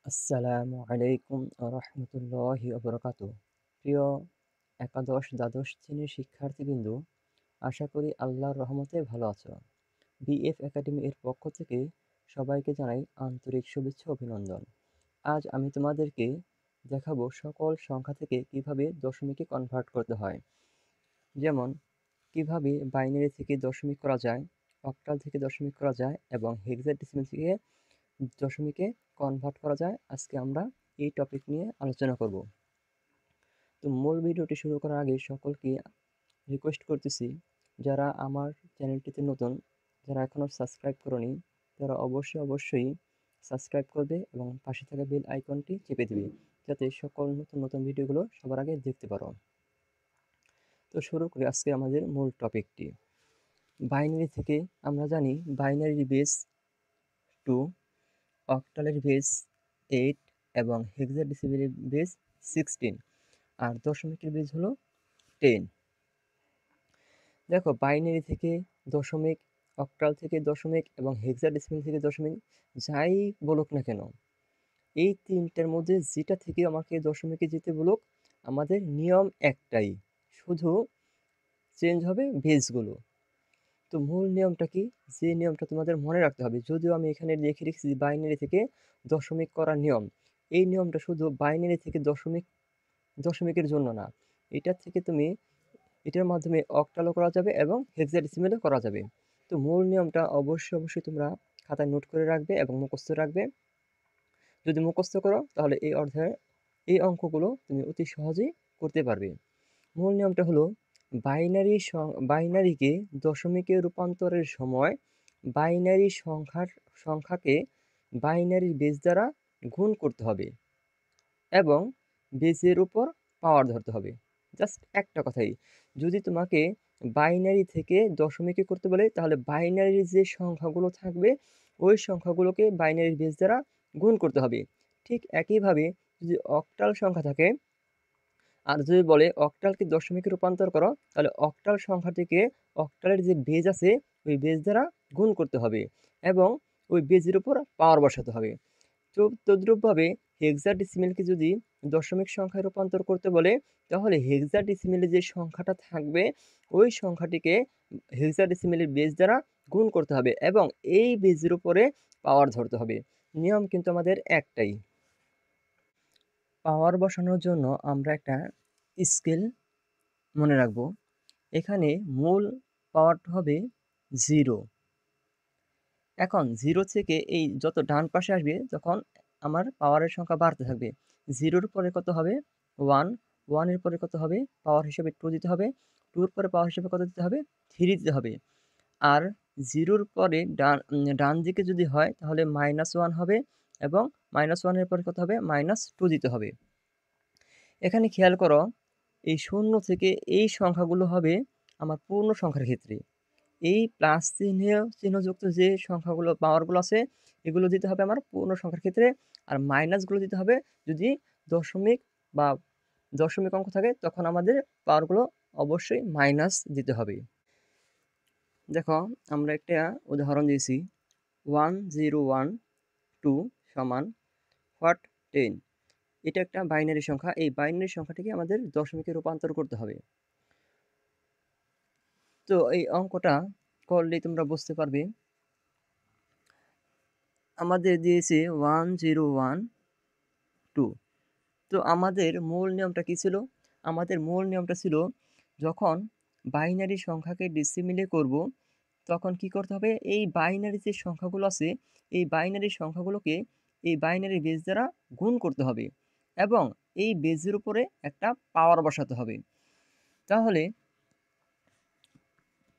আসসালামু আলাইকুম রহমতুল্লাহি ওবরাকাতু। প্রিয় একাদশ দ্বাদশ শ্রেণীর শিক্ষার্থীবৃন্দ, আশা করি আল্লাহর রহমতে ভালো আছো। বিএফ একাডেমি এর পক্ষ থেকে সবাইকে জানাই আন্তরিক শুভেচ্ছা অভিনন্দন। আজ আমি তোমাদেরকে দেখাবো সকল সংখ্যা থেকে কিভাবে দশমিকে কনভার্ট করতে হয়। যেমন কিভাবে বাইনারি থেকে দশমিক করা যায়, অক্টাল থেকে দশমিক করা যায় এবং হেক্সাডেসিমাল থেকে দশমিকে কনভার্ট করা যায়। আজকে আমরা এই টপিক নিয়ে আলোচনা করব। তো মূল ভিডিওটি শুরু করার আগে সকলকে রিকোয়েস্ট করতেছি, যারা আমার চ্যানেলটিতে নতুন, যারা এখনও সাবস্ক্রাইব করনি, তারা অবশ্যই সাবস্ক্রাইব করবে এবং পাশে থাকা বেল আইকনটি চেপে দিবে, যাতে সকল নতুন নতুন ভিডিওগুলো সবার আগে দেখতে পারো। তো শুরু করি আজকে আমাদের মূল টপিকটি। বাইনারি থেকে আমরা জানি বাইনারির বেস 2, অক্টালের বেস 8 এবং হেক্সাডেসিমালের বেস 16 আর দশমিকের বেস হলো 10। দেখো, বাইনারি থেকে দশমিক, অক্টাল থেকে দশমিক এবং হেক্সাডেসিমাল থেকে দশমিক, যাই বলুক না কেন, এই তিনটার মধ্যে যেটা থেকে আমাকে দশমিকে যেতে বলুক, আমাদের নিয়ম একটাই, শুধু চেঞ্জ হবে বেসগুলো। তো মূল নিয়মটা কি, যে নিয়মটা তোমাদের মনে রাখতে হবে, যদিও আমি এখানে লিখে রেখেছি বাইনারি থেকে দশমিক করার নিয়ম, এই নিয়মটা শুধু বাইনারি থেকে দশমিকের জন্য না, এটা থেকে তুমি এটার মাধ্যমে অক্টালও করা যাবে এবং হেক্সাডেসিমালও করা যাবে। তো মূল নিয়মটা অবশ্যই তোমরা খাতায় নোট করে রাখবে এবং মুখস্থ রাখবে। যদি মুখস্থ করো তাহলে এই অধ্যায়ের এই অঙ্কগুলো তুমি অতি সহজেই করতে পারবে। মূল নিয়মটা হলো, বাইনারিকে দশমিকে রূপান্তরের সময় বাইনারি সংখ্যাকে বাইনারির বেস দ্বারা গুণ করতে হবে এবং বেসের উপর পাওয়ার ধরতে হবে। জাস্ট একটা কথাই, যদি তোমাকে বাইনারি থেকে দশমিকে করতে বলে, তাহলে বাইনারির যে সংখ্যাগুলো থাকবে ওই সংখ্যাগুলোকে বাইনারির বেস দ্বারা গুণ করতে হবে। ঠিক একইভাবে যদি অক্টাল সংখ্যা থাকে আর যদি বলে অক্টালকে দশমিকে রূপান্তর করো, তাহলে অক্টাল সংখ্যাটিকে অক্টালের যে বেজ আছে ওই বেজ দ্বারা গুণ করতে হবে এবং ওই বেজের উপর পাওয়ার বসাতে হবে। তো তদ্রূপভাবে হেক্সাডেসিমেলকে যদি দশমিক সংখ্যায় রূপান্তর করতে বলে, তাহলে হেক্সাডেসিমেলের যে সংখ্যাটা থাকবে ওই সংখ্যাটিকে হেক্সাডেসিমেলের বেজ দ্বারা গুণ করতে হবে এবং এই বেজের উপরে পাওয়ার ধরতে হবে। নিয়ম কিন্তু আমাদের একটাই। পাওয়ার বসানোর জন্য আমরা একটা স্কেল মনে রাখবো। এখানে মূল পাওয়ারটা হবে 0। এখন 0 থেকে এই যত ডান পাশে আসবে তখন আমার পাওয়ারের সংখ্যা বাড়তে থাকবে। 0-র পরে কত হবে? 1, 1-এর পরে কত হবে? পাওয়ার হিসেবে 2 দিতে হবে, 2-র পরে পাওয়ার হিসেবে কত দিতে হবে? 3 দিতে হবে। আর 0-র পরে ডান দিকে যদি হয় তাহলে -1 হবে এবং -1-এর পরে কত হবে? -2 দিতে হবে। এখানে খেয়াল করো, এই 0 থেকে এই সংখ্যাগুলো হবে আমার পূর্ণ সংখ্যার ক্ষেত্রে। এই প্লাস চিহ্নযুক্ত যে সংখ্যাগুলো পাওয়ারগুলো আছে এগুলো দিতে হবে আমার পূর্ণ সংখ্যার ক্ষেত্রে, আর মাইনাসগুলো দিতে হবে যদি দশমিক বা দশমিক অঙ্ক থাকে, তখন আমাদের পাওয়ারগুলো অবশ্যই মাইনাস দিতে হবে। দেখো, আমরা একটা উদাহরণ দিয়েছি, 1012 সমান হোয়াট 10। এটা একটা বাইনারি সংখ্যা, এই বাইনারি সংখ্যাটিকে আমাদের দশমিকে রূপান্তর করতে হবে। তো এই অঙ্কটা করলেই তোমরা বুঝতে পারবে। আমাদের দিয়েছে 1012। তো আমাদের মূল নিয়মটা কি ছিল? আমাদের মূল নিয়মটা ছিল, যখন বাইনারি সংখ্যাকে ডেসিমিলে করব তখন কি করতে হবে? এই বাইনারি যে সংখ্যাগুলো আছে এই বাইনারি সংখ্যাগুলোকে এই বাইনারি বেস দ্বারা গুণ করতে হবে এবং এই বেজের উপরে একটা পাওয়ার বসাতে হবে। তাহলে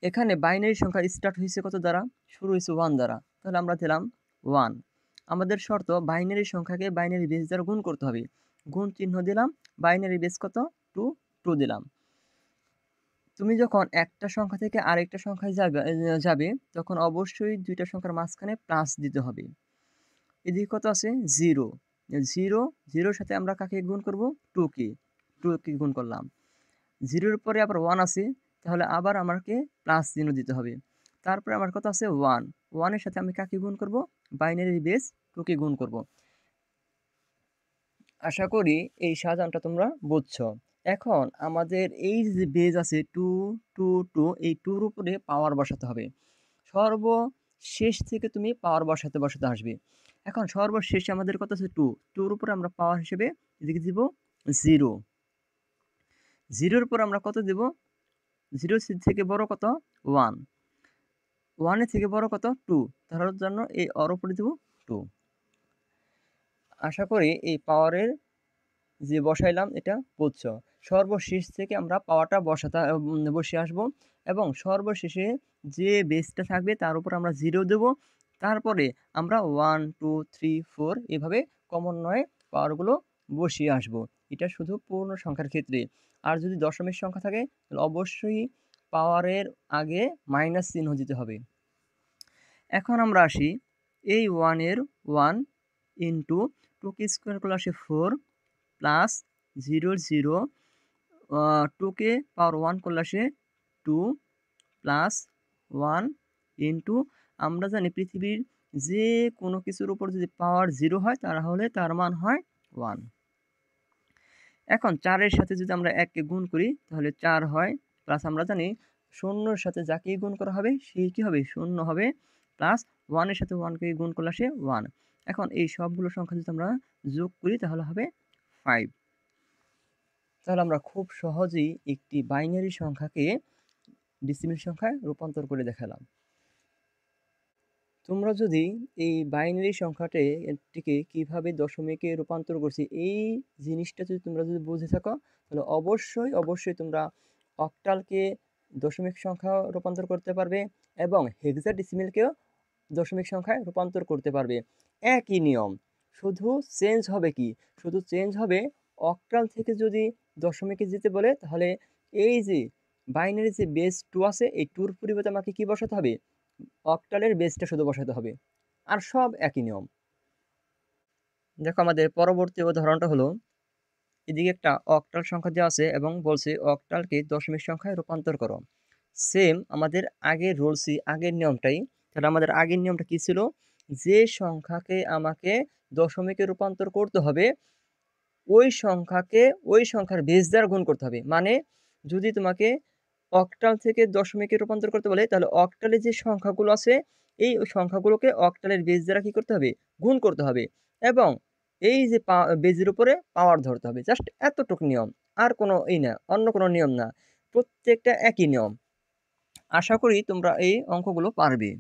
এখানে বাইনারি সংখ্যা স্টার্ট হয়েছে কত দ্বারা? শুরু হয়েছে 1 দ্বারা, তাহলে আমরা দিলাম 1। আমাদের শর্ত, বাইনারি সংখ্যাকে বাইনারি বেস দ্বারা গুণ করতে হবে, গুণ চিহ্ন দিলাম, বাইনারি বেস কত? 2, 2 দিলাম। তুমি যখন একটা সংখ্যা থেকে আরেকটা সংখ্যায় যাবে তখন অবশ্যই দুইটা সংখ্যার মাঝখানে প্লাস দিতে হবে। এদিকে কত আছে? 0। 0-0-র সাথে আমরা কাকে গুণ করব? 2 কে গুণ করলাম। 0-র পরে আবার 1 আছে, তাহলে আবার আমাকে প্লাস চিহ্ন দিতে হবে। তারপরে আমার কত আছে? 1-এর সাথে আমি কাকে গুণ করব? বাইনারি বেস 2কে গুণ করব। আশা করি এই সাজানটা তোমরা বুঝছো। এখন আমাদের এই যে বেজ আছে 2 2 2, এই 2 এর উপরে পাওয়ার বসাতে হবে। সর্বশেষ থেকে তুমি পাওয়ার বসাতে বসাতে আসবে। এখন সর্বশেষে আমাদের কত আছে 2, 2 এর উপরে আমরা পাওয়ার হিসেবে এদিকে দিব 0, 0 এর উপর আমরা কত দেব, 0 থেকে বড় কত 1, 1 এর থেকে বড় কত 2, তার জন্য এই ওর উপরে দেব 2। আশা করি এই পাওয়ারের যে বসাইলাম এটা বুঝছো। সর্বশেষ থেকে আমরা পাওয়ারটা বসিয়ে আসব এবং সর্বশেষে যে বেসটা থাকবে তার উপর আমরা 0 দেব। তারপরে আমরা 1 2 3 4 এভাবে ক্রমান্বয়ে পাওয়ারগুলো বসিয়ে আসব। এটা শুধু পূর্ণ সংখ্যার ক্ষেত্রে। আর যদি দশমিক সংখ্যা থাকে তাহলে অবশ্যই পাওয়ারের আগে মাইনাস চিহ্ন দিতে হবে। এখন আমরা আসি এই 1 এর 1 ইন্টু 2 স্কোয়ার করলে আসে 4 প্লাস 0 0, 2কে পাওয়ার 1 করলে আসে 2 প্লাস 1 ইন্টু, আমরা জানি পৃথিবীর যে কোনো কিছুর উপর যদি পাওয়ার 0 হয় তাহলে তার মান হয় 1। এখন 4 এর সাথে যদি আমরা 1কে গুণ করি তাহলে 4 হয়, প্লাস আমরা জানি শূন্যর সাথে যাকেই গুণ করা হবে সেই কি হবে, শূন্য হবে, প্লাস 1 এর সাথে 1কে গুণ করলে আসে 1। এখন এই সবগুলো সংখ্যা যদি আমরা যোগ করি তাহলে হবে 5। তাহলে আমরা খুব সহজেই একটি বাইনারি সংখ্যাকে ডেসিমেল সংখ্যায় রূপান্তর করে দেখালাম। তোমরা যদি এই বাইনারি সংখ্যাটিকে কিভাবে দশমিকে রূপান্তর করছি এই জিনিসটা যদি তোমরা বুঝে থাকো তাহলে অবশ্যই তোমরা অক্টালকে দশমিক সংখ্যা রূপান্তর করতে পারবে এবং হেক্সাডেসিমেলকেও দশমিক সংখ্যায় রূপান্তর করতে পারবে। একই নিয়ম, শুধু চেঞ্জ হবে কি, শুধু চেঞ্জ হবে অক্টাল থেকে যদি দশমিকে যেতে বলে তাহলে এই যে বাইনারি যে বেস 2 আছে এই 2 এর পরিবর্তে আমাকে কি বসাতে হবে, অক্টালের বেসটা শুধু বসাতে হবে, আর সব একই নিয়ম। দেখো আমাদের পরবর্তী উদাহরণটা হলো, এদিকে একটা অক্টাল সংখ্যা দেওয়া আছে এবং বলছে অক্টালকে দশমিক সংখ্যায় রূপান্তর করো। সেম আমাদের আগের নিয়মটাই। তাহলে আমাদের আগের নিয়মটা কি ছিল, যে সংখ্যাকে আমাকে দশমিকে রূপান্তর করতে হবে ওই সংখ্যার বেস দ্বারা গুণ করতে হবে। মানে যদি তোমাকে অক্টাল থেকে দশমিকে রূপান্তর করতে বলে তাহলে অক্টালে যে সংখ্যাগুলো আছে এই সংখ্যাগুলোকে অক্টালের বেস দ্বারা কি করতে হবে, গুণ করতে হবে এবং এই যে বেজের উপরে পাওয়ার ধরতে হবে। জাস্ট এতটুকু নিয়ম, আর কোনো না, অন্য কোনো নিয়ম না, প্রত্যেকটা একই নিয়ম। আশা করি তোমরা এই অঙ্কগুলো পারবে।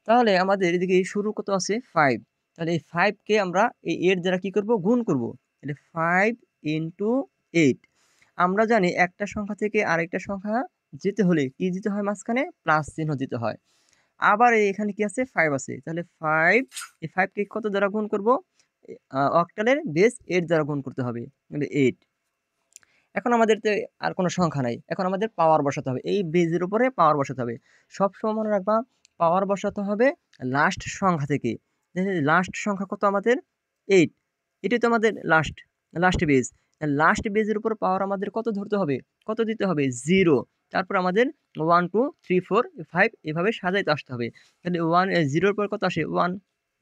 তাহলে আমাদের এদিকে শুরু কত আছে 5, তাহলে এই 5কে আমরা এই এর দ্বারা কি করব, গুণ করব। তাহলে 5 ইন্টু 8। আমরা জানি একটা সংখ্যা থেকে আরেকটা সংখ্যা যেতে হলে কি দিতে হয়, মাঝখানে প্লাস চিহ্ন দিতে হয়। আবার এখানে কি আছে 5 আছে, তাহলে 5, এই 5কে কত দ্বারা গুণ করব, অক্টালের বেস 8 দ্বারা গুণ করতে হবে, তাহলে 8। এখন আমাদের আর কোনো সংখ্যা নাই, এখন আমাদের পাওয়ার বসাতে হবে, এই বেজের উপরে পাওয়ার বসাতে হবে। সবসময় মনে রাখবা পাওয়ার বসাতে হবে লাস্ট সংখ্যা থেকে। লাস্ট সংখ্যা কত আমাদের 8, এটাই তো আমাদের লাস্ট বেজ। লাস্ট বেজের উপর পাওয়ার আমাদের কত ধরতে হবে, কত দিতে হবে 0, তারপর আমাদের 1 2 3 4 5 এভাবে সাজাইতে আসতে হবে। তাহলে 0 পর কত আসে 1,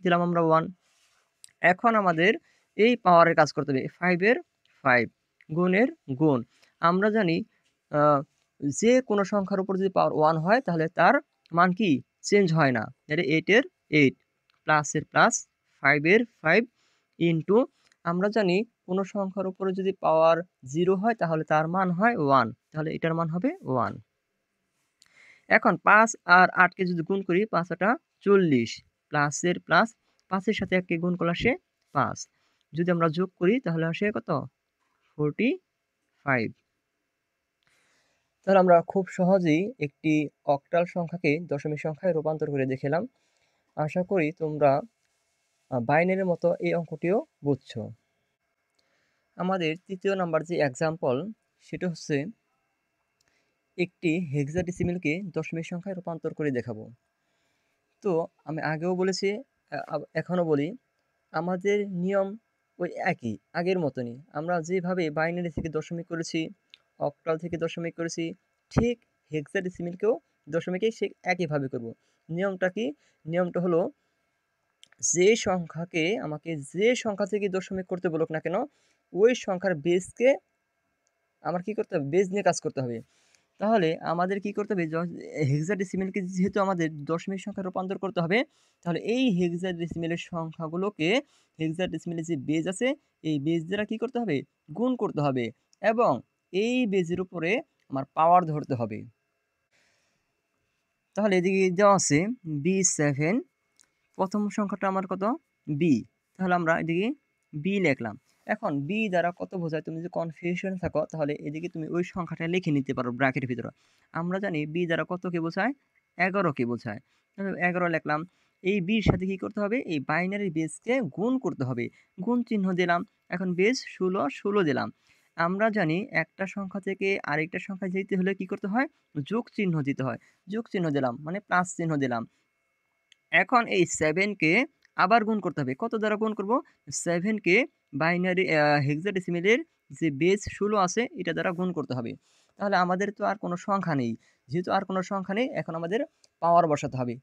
দিলাম আমরা 1। এখন আমাদের এই পাওয়ারের কাজ করতে হবে, 5 এর 5 গুণের গুণ। আমরা জানি যে কোনো সংখ্যার উপর যদি পাওয়ার 1 হয় তাহলে তার মান কি চেঞ্জ হয় না। এটা 8 এর 8 প্লাসের প্লাস 5 এর 5 ইন্টু, আমরা জানি কোনো সংখ্যার উপরে যদি পাওয়ার 0 হয় তাহলে তার মান হয় 1, তাহলে এটার মান হবে 1। এখন 5 আর 8কে যদি গুণ করি 5 8 40 প্লাসের প্লাস 5 এর সাথে 1কে গুণ করলে আসে 5, যদি আমরা যোগ করি তাহলে আসে কত 45। তাহলে আমরা খুব সহজেই একটি অক্টাল সংখ্যাকে দশমিক সংখ্যায় রূপান্তর করে দেখালাম। আশা করি তোমরা বাইনারির মতো এই অঙ্কটিও বুঝছো। আমাদের তৃতীয় নাম্বার যে এক্সাম্পল সেটা হচ্ছে একটি হেক্সাডেসিমেলকে দশমিক সংখ্যায় রূপান্তর করে দেখাবো। তো আমি আগেও বলেছি, এখনও বলি, আমাদের নিয়ম ওই একই আগের মতনই। আমরা যেভাবে বাইনারি থেকে দশমিক করেছি, অক্টাল থেকে দশমিক করেছি, ঠিক হেক্সাডেসিমেলকেও দশমিকে সে একইভাবে করব। নিয়মটা কি, নিয়মটা হলো যে সংখ্যাকে আমাকে যে সংখ্যা থেকে দশমিক করতে বলুক না কেন, ওই সংখ্যার বেজকে আমার কি করতে হবে? বেজ নিয়ে কাজ করতে হবে। তাহলে আমাদের কি করতে হবে? হেক্সাডেসিমেলকে যেহেতু আমাদের দশমিক সংখ্যায় রূপান্তর করতে হবে, তাহলে এই হেক্সাডেসিমেলের সংখ্যাগুলোকে হেক্সাডেসিমেলের যে বেজ আছে, এই বেজ দ্বারা কি করতে হবে? গুণ করতে হবে এবং এই বেজের উপরে আমার পাওয়ার ধরতে হবে। তাহলে এদিকে দেওয়া আছে B7, প্রথম সংখ্যাটা আমার কত? বি। তাহলে আমরা এদিকে বি লিখলাম। এখন বি দ্বারা কত বোঝায়? তুমি যদি কনফিউশন থাকো তাহলে এদিকে তুমি ওই সংখ্যাটা লিখে নিতে পারো ব্র্যাকেটের ভিতরে। আমরা জানি বি দ্বারা কতকে বোঝায়? 11কে বোঝায়। তাহলে 11 লিখলাম। এই বির সাথে কি করতে হবে? এই বাইনারি বেসকে গুণ করতে হবে। গুণ চিহ্ন দিলাম। এখন বেস 16, 16 দিলাম। আমরা জানি একটা সংখ্যা থেকে আরেকটা সংখ্যায় যেতে হলে কি করতে হয়? যোগ চিহ্ন দিতে হয়। যোগ চিহ্ন দিলাম মানে প্লাস চিহ্ন দিলাম। এখন এই 7কে আবার গুণ করতে হবে। কত দ্বারা গুণ করব? 7কে বাইনারি হেক্সাডেসিমেলের যে বেস 16 আছে এটা দ্বারা গুণ করতে হবে। তাহলে আমাদের তো আর কোনো সংখ্যা নেই। যেহেতু আর কোনো সংখ্যা নেই, এখন আমাদের পাওয়ার বসাতে হবে।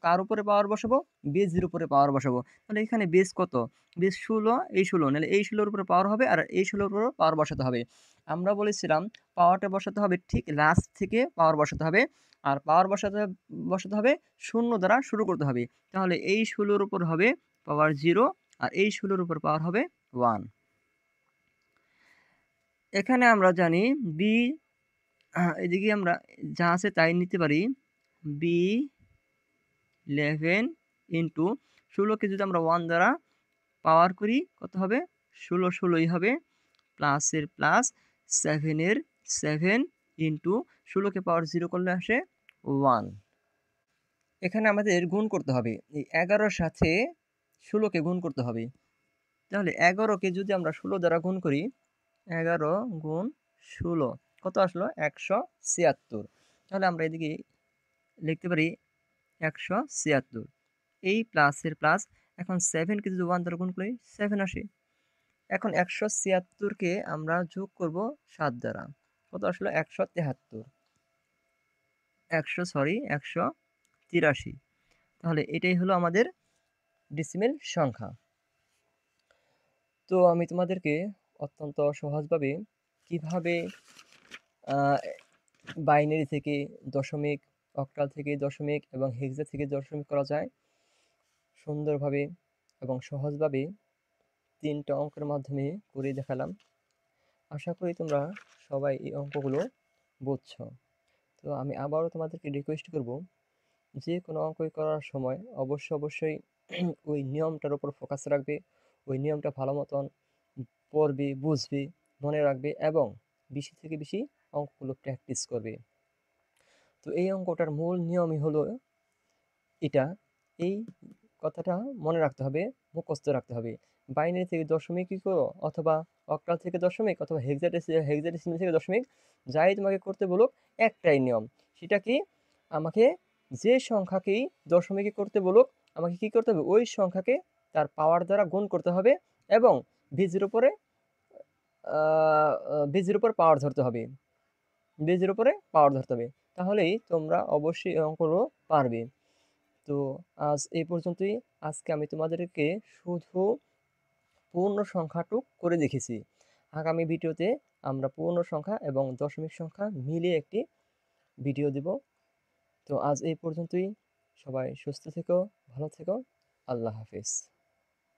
কার উপরে পাওয়ার বসাবো? বেজের উপরে পাওয়ার বসাবো। তাহলে এখানে বেস কত? বেস 16, এই 16, নাহলে এই 16 এর উপরে পাওয়ার হবে আর এই 16 এর উপরেও পাওয়ার বসাতে হবে। আমরা বলেছিলাম পাওয়ারটা বসাতে হবে ঠিক লাস্ট থেকে পাওয়ার বসাতে হবে। আর পাওয়ার বসাতে বসাতে হবে 0 দ্বারা শুরু করতে হবে। তাহলে এই 16 উপর হবে পাওয়ার 0 আর এই 16 উপর পাওয়ার হবে 1। এখানে আমরা জানি বি, এদিকে আমরা যা আছে তাই নিতে পারি। B11 ইন্টু 16কে যদি আমরা 1 দ্বারা পাওয়ার করি কত হবে? 16, 16ই হবে। প্লাসের প্লাস, 7 এর 7 ইন্টু 16কে পাওয়ার 0 করলে আসে 1। এখানে আমাদের গুণ করতে হবে। এই 11-র সাথে 16কে গুণ করতে হবে। তাহলে 11কে যদি আমরা 16 দ্বারা গুণ করি, 11 গুণ 16 কত আসলো? 176। তাহলে আমরা এদিকে লিখতে পারি 176। এই প্লাসের প্লাস, এখন 7কে যদি 1 দ্বারা গুণ করি 7 আসে। এখন 176কে আমরা যোগ করব 7 দ্বারা। কত আসলো? 173। 183। তাহলে এটাই হলো আমাদের ডেসিমেল সংখ্যা। তো আমি তোমাদেরকে অত্যন্ত সহজভাবে কিভাবে বাইনারি থেকে দশমিক, অক্টাল থেকে দশমিক এবং হেক্সা থেকে দশমিক করা যায় সুন্দরভাবে এবং সহজভাবে 3টা অঙ্কের মাধ্যমে করে দেখালাম। আশা করি তোমরা সবাই এই অঙ্কগুলো বুঝছো। তো আমি আবারও তোমাদেরকে রিকোয়েস্ট করব, যে কোনো অঙ্কই করার সময় অবশ্যই ওই নিয়মটার উপর ফোকাস রাখবে। ওই নিয়মটা ভালো মতন পড়বে, বুঝবে, মনে রাখবে এবং বেশি থেকে বেশি অঙ্কগুলো প্র্যাকটিস করবে। তো এই অঙ্কটার মূল নিয়মই হলো এটা। এই কথাটা মনে রাখতে হবে, মুখস্থ রাখতে হবে। বাইনারি থেকে দশমিকই করো অথবা অক্টাল থেকে দশমিক অথবা হেক্সাডেসিমাল থেকে দশমিক, যাই তোমাকে করতে বলুক একটাই নিয়ম। সেটা কি? আমাকে যে সংখ্যাকেই দশমিকে করতে বলুক আমাকে কি করতে হবে? ওই সংখ্যাকে তার পাওয়ার দ্বারা গুণ করতে হবে এবং বীজের উপরে বীজের উপর পাওয়ার ধরতে হবে। বীজের উপরে পাওয়ার ধরতে হবে। তাহলেই তোমরা অবশ্যই এই অঙ্কগুলো পারবে। তো আজ এই পর্যন্তই। আজকে আমি তোমাদেরকে শুধু পূর্ণ সংখ্যাটুক করে দেখেছি। আগামী ভিডিওতে আমরা পূর্ণ সংখ্যা এবং দশমিক সংখ্যা মিলিয়ে একটি ভিডিও দেব। তো আজ এই পর্যন্তই। সবাই সুস্থ থেকো, ভালো থেকো। আল্লাহ হাফেজ।